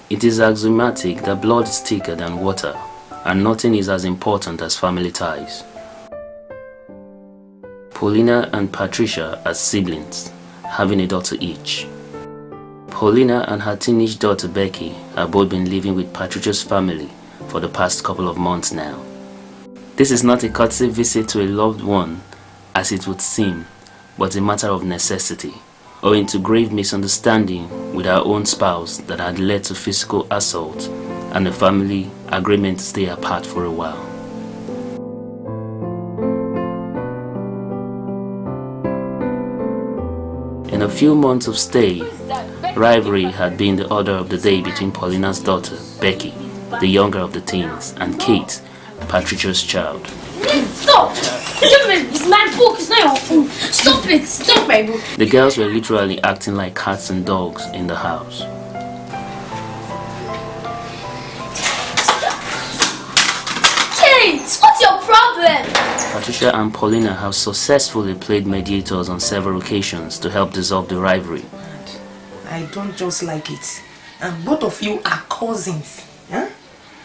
It is axiomatic that blood is thicker than water, and nothing is as important as family ties. Paulina and Patricia are siblings, having a daughter each. Paulina and her teenage daughter Becky have both been living with Patricia's family for the past couple of months now. This is not a courtesy visit to a loved one, as it would seem, but a matter of necessity, owing to grave misunderstanding with our own spouse that had led to physical assault and a family agreement to stay apart for a while. In a few months of stay, rivalry had been the order of the day between Paulina's daughter, Becky, the younger of the teens, and Kate, Patricia's child. Stop! It's my book, it's not your phone. Stop it! Stop my book! The girls were literally acting like cats and dogs in the house. Kate! What's your problem? Patricia and Paulina have successfully played mediators on several occasions to help dissolve the rivalry. I don't just like it. And both of you are cousins. Huh?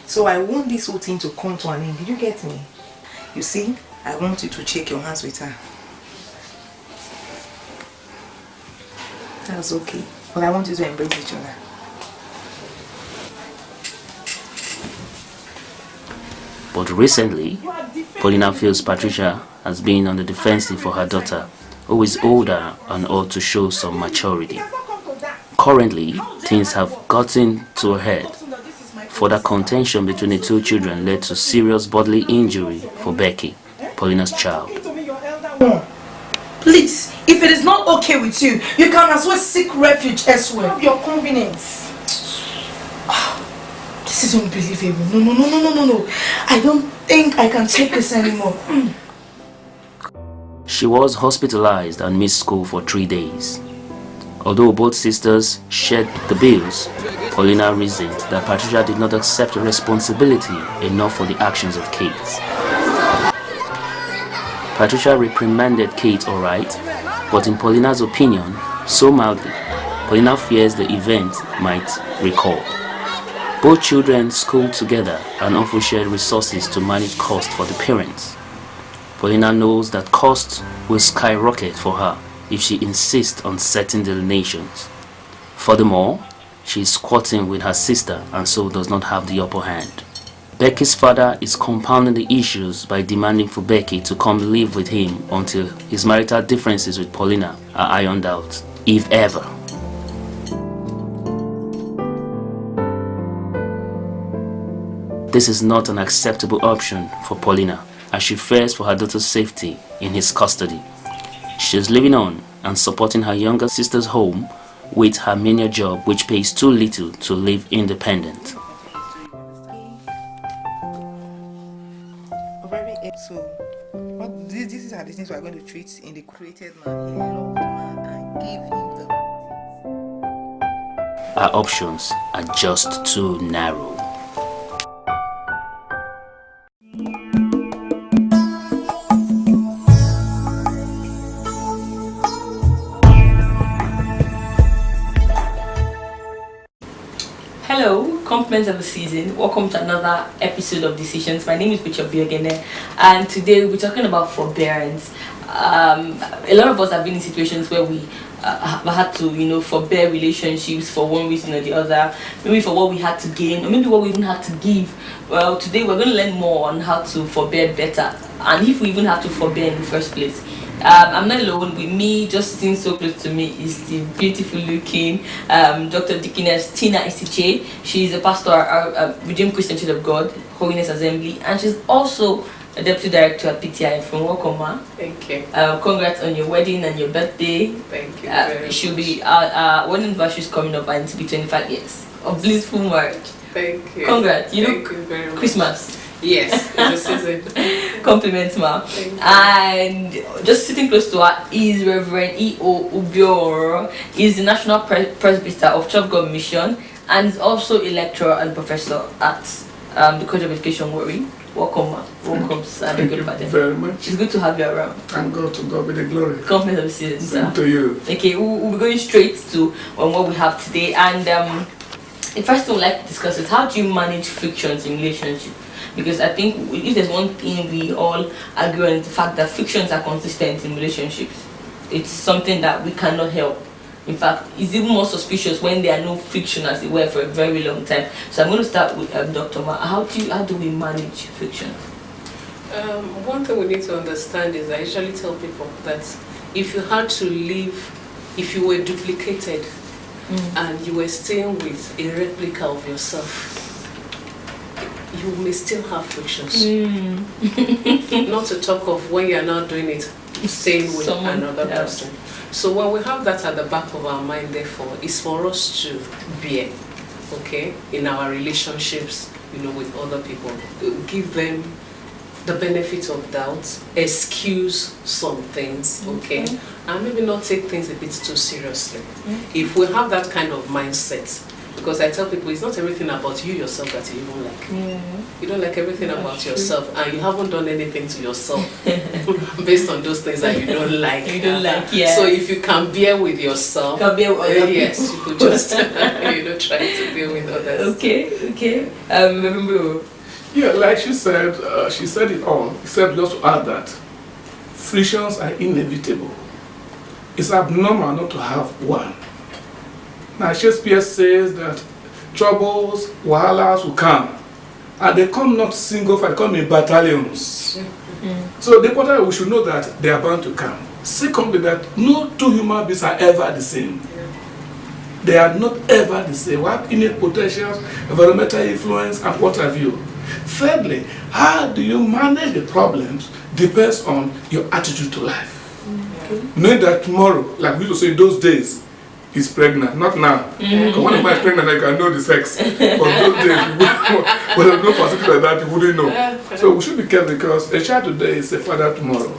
So I want this whole thing to come to an end. Did you get me? You see, I want you to shake your hands with her. That's okay. But I want you to embrace each other. But recently, Paulina feels Patricia has been on the defensive for her daughter, who is older and ought to show some maturity. Currently, things have gotten to a head. Further contention between the two children led to serious bodily injury for Becky, Paulina's child. Please, if it is not okay with you, you can as well seek refuge elsewhere. Of your convenience. This is unbelievable. No. I don't think I can take this anymore. She was hospitalized and missed school for 3 days. Although both sisters shared the bills, Paulina reasoned that Patricia did not accept responsibility enough for the actions of Kate. Patricia reprimanded Kate alright, but in Paulina's opinion, so mildly, Paulina fears the event might recur. Both children schooled together and often shared resources to manage costs for the parents. Paulina knows that costs will skyrocket for her if she insists on setting the donations. Furthermore, she is squatting with her sister and so does not have the upper hand. Becky's father is compounding the issues by demanding for Becky to come live with him until his marital differences with Paulina are ironed out, if ever. This is not an acceptable option for Paulina, as she fears for her daughter's safety in his custody. She is living on and supporting her younger sister's home with her menial job, which pays too little to live independent. So, these are the things we are going to treat in the created man. He loved man and gave him the... Our options are just too narrow. Hello, compliments of the season. Welcome to another episode of Decisions. My name is Patricia and today we'll be talking about forbearance. A lot of us have been in situations where we have had to, forbear relationships for one reason or the other, maybe for what we had to gain, or maybe what we even had to give. Well, today we're going to learn more on how to forbear better, and if we even have to forbear in the first place. I'm not alone. With me, just sitting so close to me, is the beautiful looking Dr. Deaconess Tina Isiche. She's a pastor at Redeemed Christian Church of God, Holiness Assembly, and she's also a deputy director at PTI from Welcome. Thank you. Congrats on your wedding and your birthday. Thank you very She'll much. be our wedding anniversary is coming up, and to be 25 years of blissful marriage. Thank you. Congrats. You Thank look you very much. Christmas. Yes, it's a season. Compliments, ma. Thank you. And just sitting close to her is Reverend E.O. Ubior. He's the National Presbyter of Church of God Mission and is also a lecturer and professor at the College of Education, Warri. Welcome, ma. Welcome, sir. Thank you very much. It's good to have you around. Thank God, to God be the glory. Compliments of the season, sir. Same to you. Okay, we'll be going straight to what we have today. And the first thing we'd like to discuss is how do you manage frictions in relationship? Because I think if there's one thing we all agree on, is the fact that frictions are consistent in relationships. It's something that we cannot help. In fact, it's even more suspicious when there are no friction as it were for a very long time. So I'm going to start with Dr. Ma. How do we manage friction? One thing we need to understand is I usually tell people that if you had to live, if you were duplicated and you were staying with a replica of yourself, you may still have frictions. Not to talk of when you're not doing it, staying with another person. So when we have that at the back of our mind, therefore, it's for us to bear, okay, in our relationships, with other people. Give them the benefit of doubt, excuse some things, okay, and maybe not take things a bit too seriously. If we have that kind of mindset, because I tell people it's not everything about you yourself that you don't like. You don't like everything about yourself, and you haven't done anything to yourself based on those things that you don't like. So if you can bear with yourself, yes, you could just try to bear with others. Okay. Remember. Yeah, like she said it all, except just to add that frictions are inevitable. It's abnormal not to have one. Now Shakespeare says that troubles, wahalas will come, and they come not single, but they come in battalions. So the important we should know that they are bound to come. Secondly, that no two human beings are ever the same. They are not ever the same. We have innate potentials, environmental influence, and what have you. Thirdly, how do you manage the problems depends on your attitude to life. Knowing that tomorrow, like we used to say those days, is pregnant, not now. Because when a man is pregnant, I can know the sex. But those days, when there's no facility like that, you wouldn't know. So we should be careful because a child today is a father tomorrow.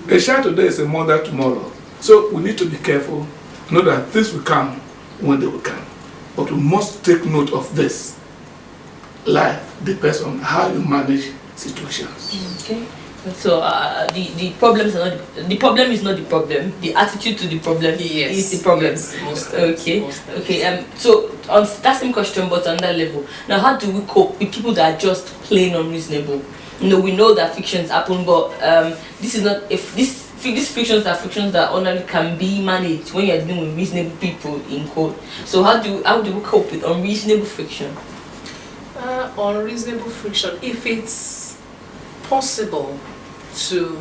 A child today is a mother tomorrow. So we need to be careful, know that things will come when they will come. But we must take note of this. Life depends on how you manage situations. Okay. So the problems are not the problem is not the problem. The attitude to the problem is the problem. Yes, Okay. So on that same question, but on that level, now how do we cope with people that are just plain unreasonable? We know that frictions happen, but this is not these frictions are frictions that only can be managed when you're dealing with reasonable people in quote. So how do we cope with unreasonable friction? Unreasonable friction, if it's possible to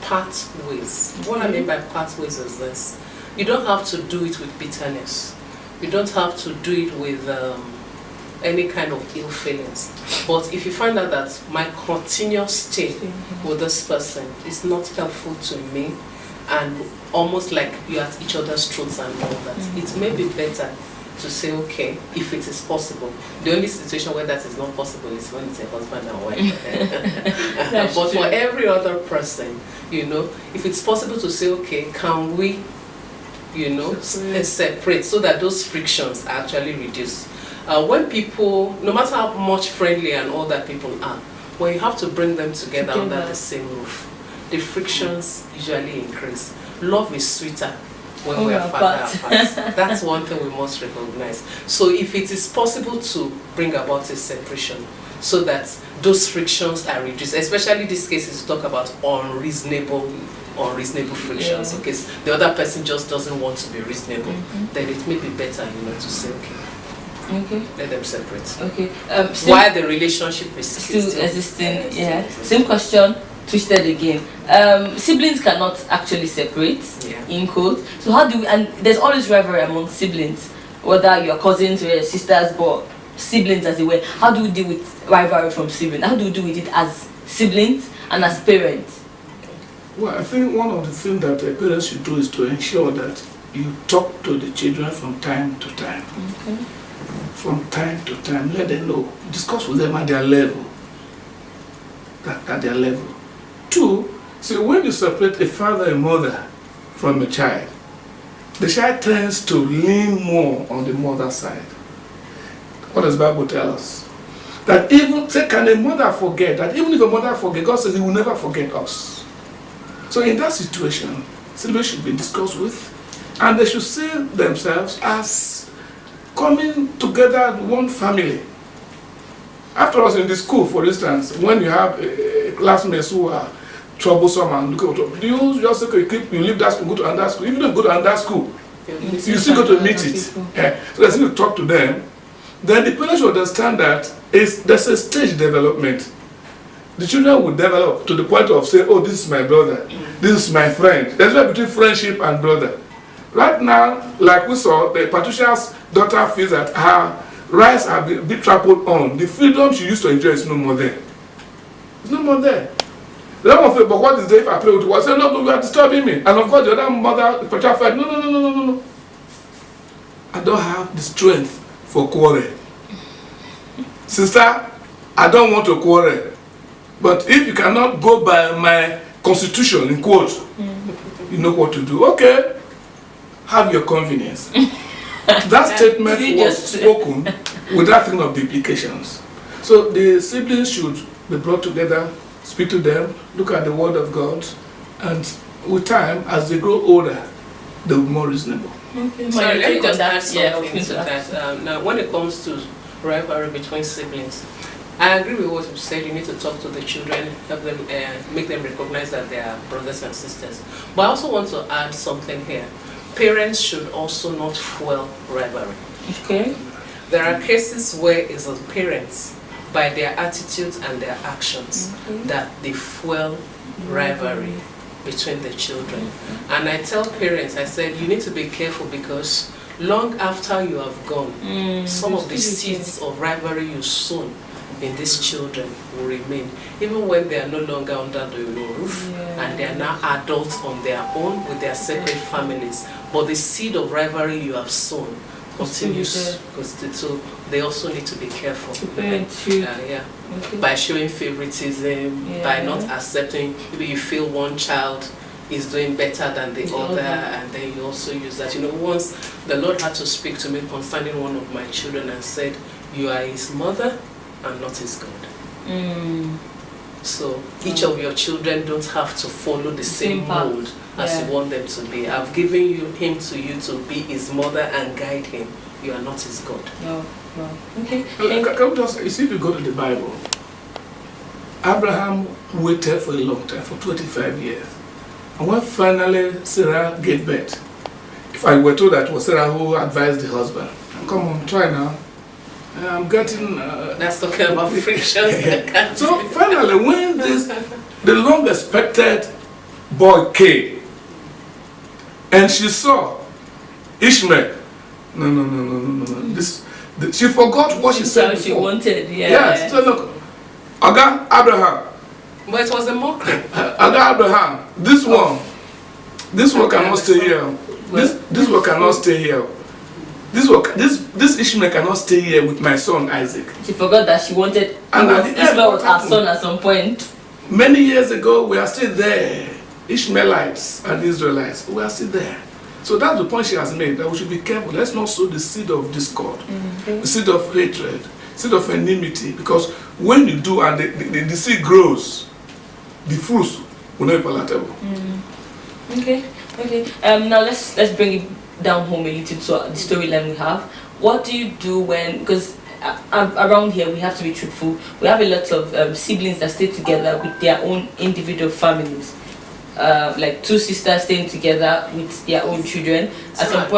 part ways. What I mean by part ways is this: you don't have to do it with bitterness. You don't have to do it with any kind of ill feelings. But if you find out that my continuous stay with this person is not helpful to me, and almost like you're at each other's throats and all that, it may be better to say, okay, if it is possible. The only situation where that is not possible is when it's a husband and wife. But for every other person, if it's possible to say, okay, can we, separate so that those frictions are actually reduced. When people, no matter how much friendly and all that people are, when you have to bring them together under the same roof, the frictions usually increase. Love is sweeter when we are farther apart. That's one thing we must recognize. So if it is possible to bring about a separation so that those frictions are reduced, especially these cases talk about unreasonable frictions, okay, so the other person just doesn't want to be reasonable, then it may be better, to say, okay, let them separate. Okay. While the relationship is still existing, Same question. twisted again. Siblings cannot actually separate, in quote. So how do we, and there's always rivalry among siblings, whether you're cousins or your sisters, but siblings as it were. How do we deal with rivalry from siblings? How do we deal with it as siblings and as parents? Well, I think one of the things that parents should do is to ensure that you talk to the children from time to time. Okay. From time to time, let them know. Discuss with them at their level. At their level. 2, see, when you separate a father and mother from a child, the child tends to lean more on the mother's side. What does the Bible tell us? That even, say, can a mother forget? That even if a mother forgets, God says He will never forget us. So in that situation, siblings should be discussed with, and they should see themselves as coming together as one family. After all, in the school, for instance, when you have classmates who are troublesome and do you just say you leave that school, go to another school? If you don't go to another school, you still go to meet it. Yeah. So they still talk to them. Then the parents should understand that there's a stage development. The children will develop to the point of saying, oh, this is my brother, this is my friend. There's a between friendship and brother. Right now, like we saw, Patricia's daughter feels that her rights have been trampled on. The freedom she used to enjoy is no more there. It's no more there. The other one said, but what is there if I play with you? I said, no, you are disturbing me. And of course, the other mother, Patricia, said, no. I don't have the strength for quarrel. Sister, I don't want to quarrel. But if you cannot go by my constitution, in quote, you know what to do. Okay, have your convenience. That statement was spoken without thinking of the implications. So the siblings should be brought together, speak to them, look at the word of God, and with time, as they grow older, they'll be more reasonable. Okay. So let me just add something to that. Now, when it comes to rivalry between siblings, I agree with what you said. You need to talk to the children, help them, make them recognize that they are brothers and sisters. But I also want to add something here. Parents should also not fuel rivalry. Okay. There are cases where it's the parents, by their attitudes and their actions, that they fuel rivalry between the children. And I tell parents, I said, you need to be careful, because long after you have gone, some of the seeds of rivalry you sown in these children will remain, even when they are no longer under the roof and they are now adults on their own with their separate families. But the seed of rivalry you have sown continues. So they also need to be careful. By showing favoritism, by not accepting. Maybe you feel one child is doing better than the other, and then you also use that. You know, once the Lord had to speak to me concerning one of my children and said, you are his mother and not his God. So each of your children don't have to follow the same mold as you want them to be. I've given him to you to be his mother and guide him. You are not his God. Okay. Can we just, you see, if you go to the Bible, Abraham waited for a long time, for 25 years. And when finally Sarah gave birth, if I were told that it was Sarah who advised the husband, come on, try now. I'm getting... That's talking about friction. So finally, when the long expected boy came, and she saw Ishmael, no. She forgot what she said before. She wanted, Yes, so look, Abraham. But it was a mockery. Abraham, this one cannot stay here. This one cannot stay here. This Ishmael cannot stay here with my son Isaac. She forgot that she wanted, and Ishmael was her son at some point. Many years ago, we are still there. Ishmaelites and Israelites, we are still there. So that's the point she has made, that we should be careful. Let's not sow the seed of discord, the seed of hatred, seed of enmity, because when you do and the seed grows, the fruits will not be palatable. Okay. Now let's bring it down home a little to the storyline we have. What do you do when, because around here we have to be truthful, we have a lot of siblings that stay together with their own individual families, like two sisters staying together with their own children. At some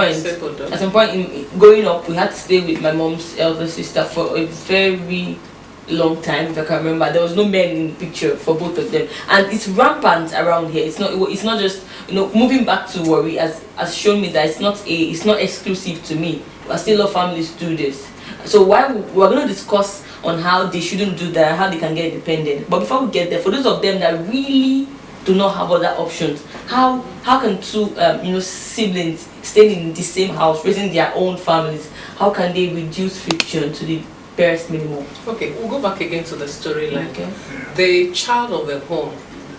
point in growing up, we had to stay with my mom's elder sister for a very long time, if I can remember. There was no men in the picture for both of them, and it's rampant around here. It's not just, moving back to worry has shown me that it's not exclusive to me. But still, a lot of families do this. So we're going to discuss on how they shouldn't do that, how they can get independent. But before we get there, for those of them that really do not have other options, how can two siblings staying in the same house, raising their own families, how can they reduce friction to the barest minimum? Okay, we'll go back again to the storyline. Okay. The child of the home,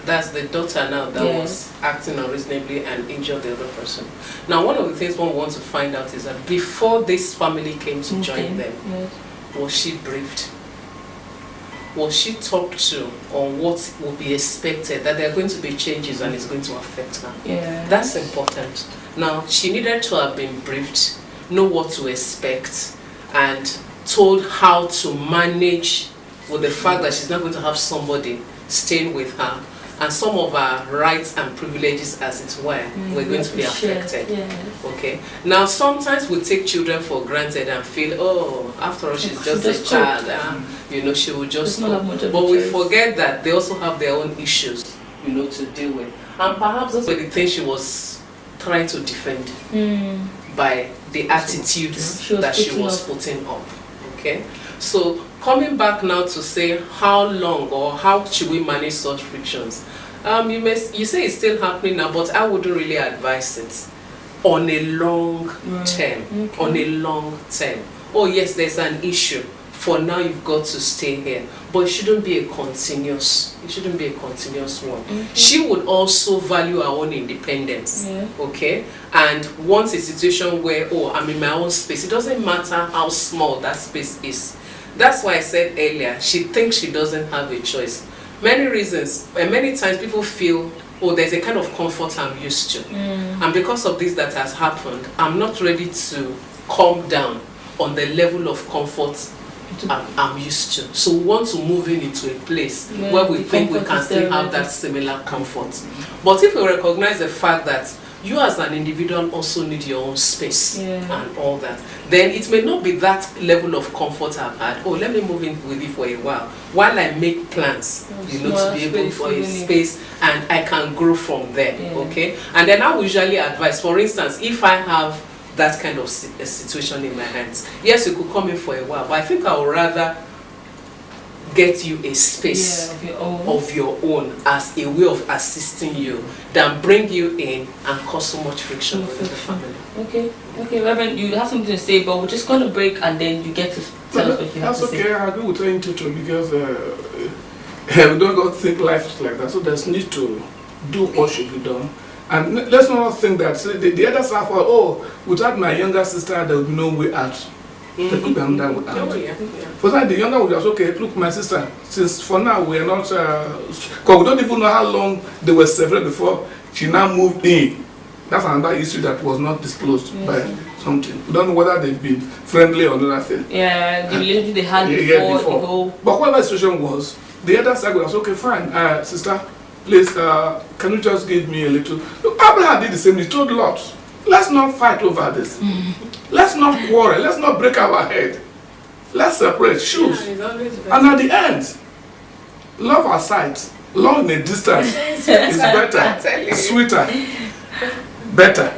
that's the daughter now that was acting unreasonably and injured the other person. Now, one of the things one wants to find out is that before this family came to join them, was she briefed? Was she talked to on what will be expected, that there are going to be changes and it's going to affect her? Yeah. That's important. Now, she needed to have been briefed, know what to expect, and told how to manage with the fact that she's not going to have somebody staying with her, and some of her rights and privileges, as it were going to be affected. Okay. Now, sometimes we take children for granted and feel, oh, after all, she's just a child, she will just go. But we forget that they also have their own issues, to deal with. And perhaps those were the things she was trying to defend by the attitudes that she was putting up. Okay. So coming back now to say how long or how should we manage such frictions? You say it's still happening now, but I wouldn't really advise it on a long term. Okay. On a long term. Oh yes, there's an issue. For now, you've got to stay here, but it shouldn't be a continuous. It shouldn't be a continuous one. She would also value her own independence. Okay, and wants a situation where, oh, I'm in my own space. It doesn't matter how small that space is. That's why I said earlier, she thinks she doesn't have a choice. Many reasons, and many times people feel, oh, there's a kind of comfort I'm used to. And because of this that has happened, I'm not ready to calm down on the level of comfort I'm used to. So we want to move into a place where we think we can still have that similar comfort. But if we recognize the fact that you as an individual also need your own space and all that, then it may not be that level of comfort I've had. Oh, let me move in with you for a while I make plans, to be able for a space, and I can grow from there. Okay, and then I will usually advise, for instance, if I have that kind of a situation in my hands, yes, you could come in for a while, but I think I would rather get you a space of your own as a way of assisting you than bring you in and cause so much friction within the family. Okay, Reverend, you have something to say, but we're just going to break and then you get to tell us what you have to say. That's okay, I agree with you too, because we don't go think life is like that, so there's need to do what should be done. And let's not think that the other side, without my younger sister, there would be no way out. There could be another way out. For that, the younger would just, okay, look, my sister, since for now we are not, because we don't even know how long they were separated before she now moved in. That's another issue that was not disclosed by something. We don't know whether they've been friendly or another thing. Yeah, the relationship they had before. But whatever the situation was, the other side was, okay, fine, sister, please, can you just give me a little? Look, Abraham did the same. He told Lot, let's not fight over this. Let's not quarrel. Let's not break our head. Let's separate shoes. And at the end, love at sight, love in a distance is better, sweeter, better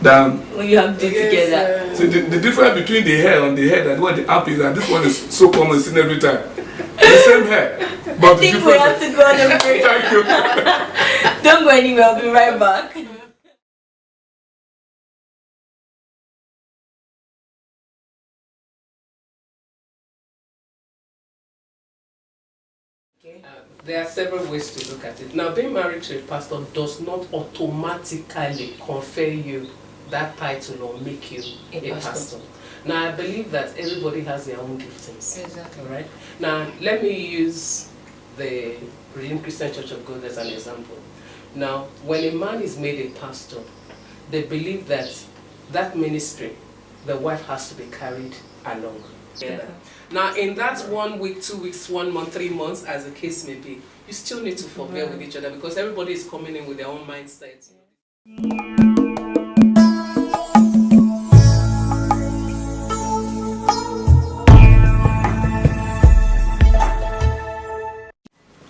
than when you have two together. So the difference between the hair on the head and what the armpit and this one is so common, seen every time. The same hair. But I think we have to go on a break. Thank you. Don't go anywhere, I'll be right back. There are several ways to look at it. Now, being married to a pastor does not automatically confer you that title or make you a pastor. Now, I believe that everybody has their own giftings. Exactly. Right? Now, let me use the Redeemed Christian Church of God as an example. Now, when a man is made a pastor, they believe that that ministry, the wife has to be carried along together. Now, in that 1 week, 2 weeks, 1 month, 3 months, as the case may be, you still need to forbear with each other because everybody is coming in with their own mindset.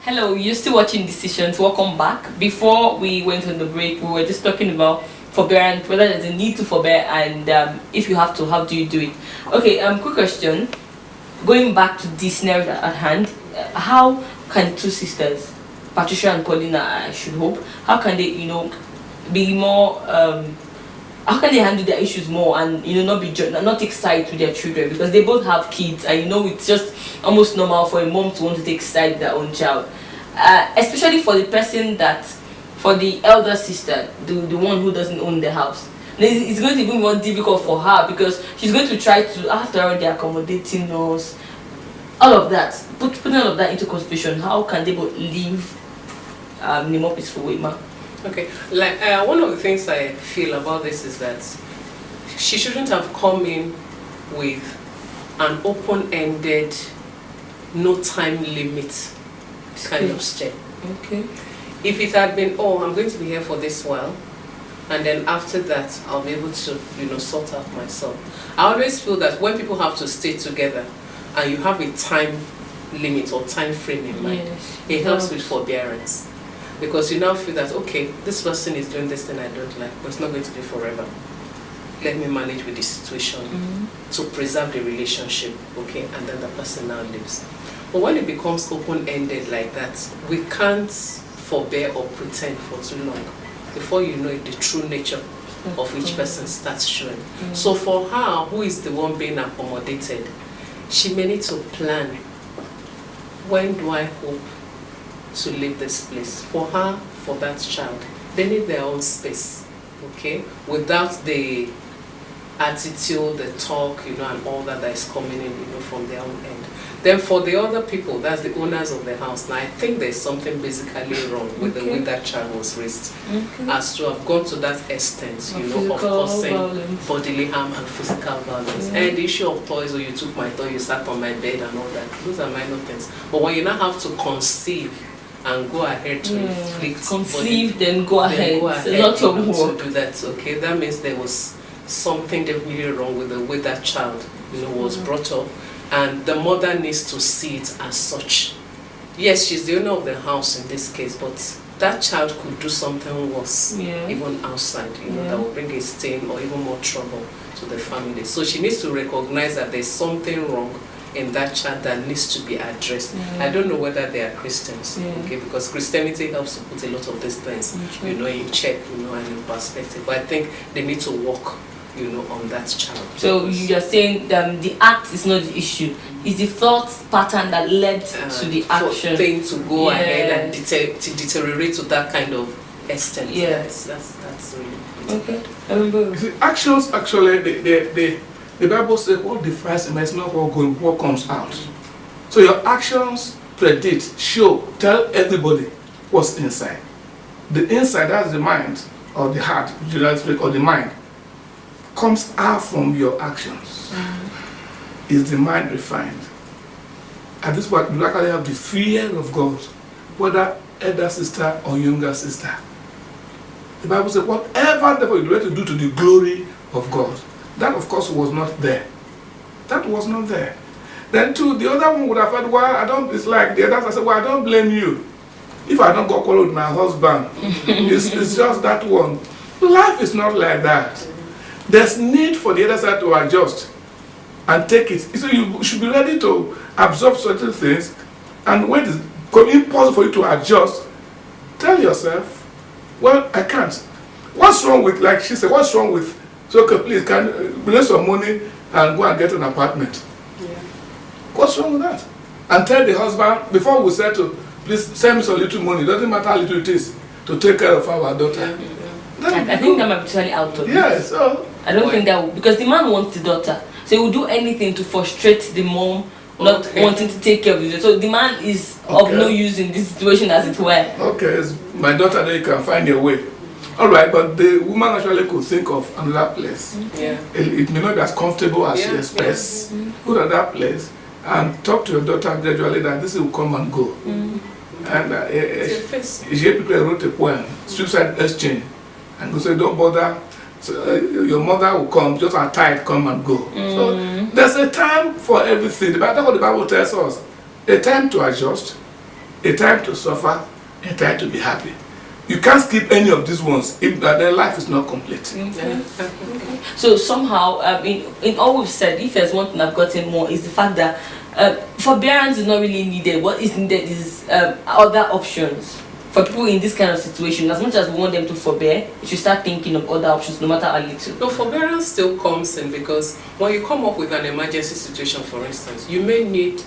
Hello, you're still watching Decisions. Welcome back. Before we went on the break, we were just talking about forbearance, whether there's a need to forbear, and if you have to, how do you do it? Okay, quick question. Going back to this scenario at hand, how can two sisters, Patricia and Paulina, I should hope, how can they, be more, how can they handle their issues more and, not take sides with their children? Because they both have kids, and it's just almost normal for a mom to want to take sides with their own child. Especially for the person for the elder sister, the one who doesn't own the house. It's going to be more difficult for her because she's going to try to, after all, they're accommodating us, all of that, putting all of that into consideration. How can they both live in a more peaceful way, ma? Okay, one of the things I feel about this is that she shouldn't have come in with an open-ended, no time limit kind of step. Okay. If it had been, I'm going to be here for this while, and then after that I'll be able to sort out myself. I always feel that when people have to stay together and you have a time limit or time frame in mind, it helps with forbearance, because you now feel that, okay, this person is doing this thing I don't like, but it's not going to be forever. Let me manage with the situation to preserve the relationship, okay, and then the person now leaves. But when it becomes open-ended like that, we can't forbear or pretend for too long. Before you know it, the true nature of each person starts showing. So for her, who is the one being accommodated, she may need to plan. When do I hope to leave this place? For her, for that child, they need their own space, okay? Without the attitude, the talk, and all that is coming in, from their own end. Then for the other people, that's the owners of the house. Now I think there's something basically wrong with the way that child was raised, as to have gone to that extent, of causing bodily harm and physical violence. And the issue of toys, or you took my toy, you sat on my bed and all that, those are minor things. But when you now have to conceive and go ahead to inflict conceive, then go ahead. It's a lot of work to do that. Okay, that means there was something definitely wrong with the way that child, was brought up. And the mother needs to see it as such. Yes, she's the owner of the house in this case, but that child could do something worse, even outside, that will bring a stain or even more trouble to the family. So she needs to recognize that there's something wrong in that child that needs to be addressed. I don't know whether they are Christians, okay, because Christianity helps to put a lot of these things, in check, and in perspective. But I think they need to work, on that child. So you're saying the act is not the issue, it's the thought pattern that led to the action. Thing to go ahead and to deteriorate to that kind of extent. Yes, that's really okay. I remember. The actions actually, the Bible says what defies him is not what comes out. So your actions predict, show, tell everybody what's inside. The inside, that's the mind or the heart, or the mind, comes out from your actions. Is the mind refined? At this point, you actually have the fear of God, whether elder sister or younger sister. The Bible says, whatever you were to do to the glory of God. That, of course, was not there. That was not there. Then, too, the other one would have said, it's like the others. I said, I don't blame you. If I don't go quarrel with my husband, it's just that one. Life is not like that. There's need for the other side to adjust and take it. So you should be ready to absorb certain things, and when it's impossible for you to adjust, tell yourself, I can't. What's wrong with, like she said, what's wrong with, so okay, please, can bring some money and go and get an apartment? What's wrong with that? And tell the husband, before we settle, please send me some little money, doesn't matter how little it is, to take care of our daughter. I think that might be totally out of it. Yes. I don't think that will, because the man wants the daughter, so he will do anything to frustrate the mom not wanting to take care of it. So the man is of no use in this situation, as it were. Okay, it's my daughter, then you can find your way. Alright, but the woman actually could think of another place. It may not be as comfortable as she expects. Go to that place and talk to your daughter gradually that this will come and go. And people wrote a poem, Suicide Exchange, and go say, don't bother. So, your mother will come, just a tide, come and go. So there's a time for everything. That's what the Bible tells us. A time to adjust, a time to suffer, a time to be happy. You can't skip any of these ones if their life is not complete. Okay. So somehow, in all we've said, if there's one thing I've gotten more is the fact that forbearance is not really needed. What is needed is other options for people in this kind of situation. As much as we want them to forbear, you should start thinking of other options, no matter how little. No, forbearance still comes in because when you come up with an emergency situation, for instance, you may need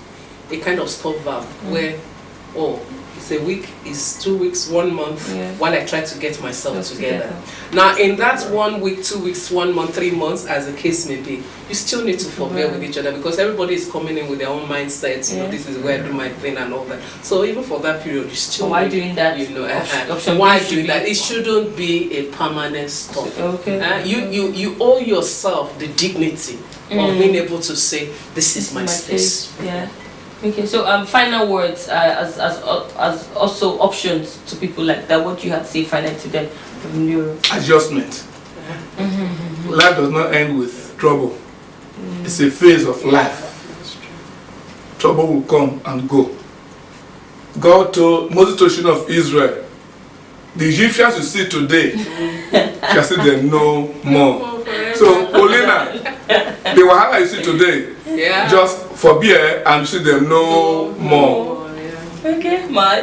a kind of stop valve where, it's a week, it's 2 weeks, 1 month, while I try to get myself together. Now, in that 1 week, 2 weeks, 1 month, 3 months, as the case may be, you still need to forbear with each other because everybody is coming in with their own mindset. You know, this is where I do my thing and all that. So even for that period, you still why doing that? You know, why doing that? It shouldn't be a permanent stop. Okay. You owe yourself the dignity of being able to say, "This is my space." Yeah. Okay, so final words as also options to people like that. What do you have to say finally to them? Adjustment. Life does not end with trouble. It's a phase of life. Trouble will come and go. God told Moses to the children of Israel, the Egyptians you see today shall see them no more. So Paulina, the Wahala you see today, just forbear and see them no more. Okay, Ma,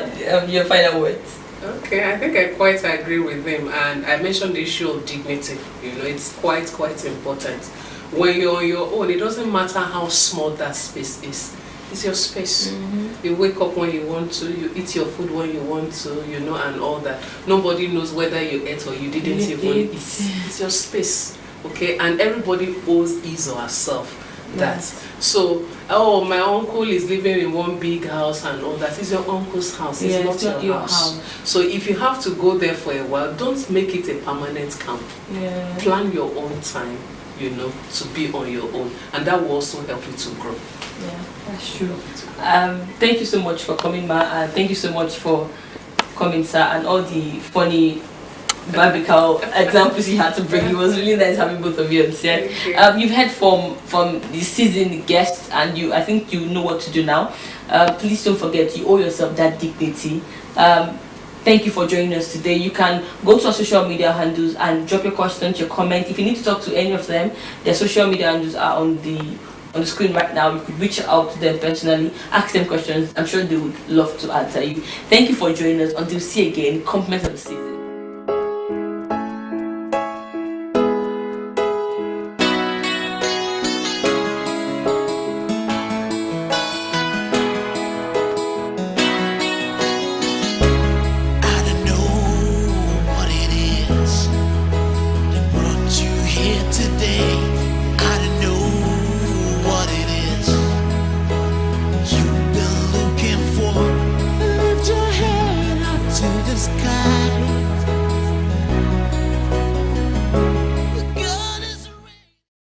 your final words. Okay, I think I quite agree with him, and I mentioned the issue of dignity. You know, it's quite important. When you're on your own, it doesn't matter how small that space is. It's your space. You wake up when you want to, you eat your food when you want to, you know, and all that. Nobody knows whether you ate or you didn't even eat. It's your space, okay? And everybody owes his or herself that. So, my uncle is living in one big house and all that. It's your uncle's house. It's not your house. So if you have to go there for a while, don't make it a permanent camp. Plan your own time, you know, to be on your own, and that will also help you to grow. Yeah, that's true. Thank you so much for coming, Ma, and thank you so much for coming, sir, and all the funny biblical examples you had to bring. It was really nice having both of you on set. You've heard from the seasoned guests, and I think you know what to do now. Please don't forget, you owe yourself that dignity. Thank you for joining us today. You can go to our social media handles and drop your questions, your comment. If you need to talk to any of them, their social media handles are on the screen right now. You could reach out to them personally, ask them questions. I'm sure they would love to answer you. Thank you for joining us. Until we see you again, compliments of the season.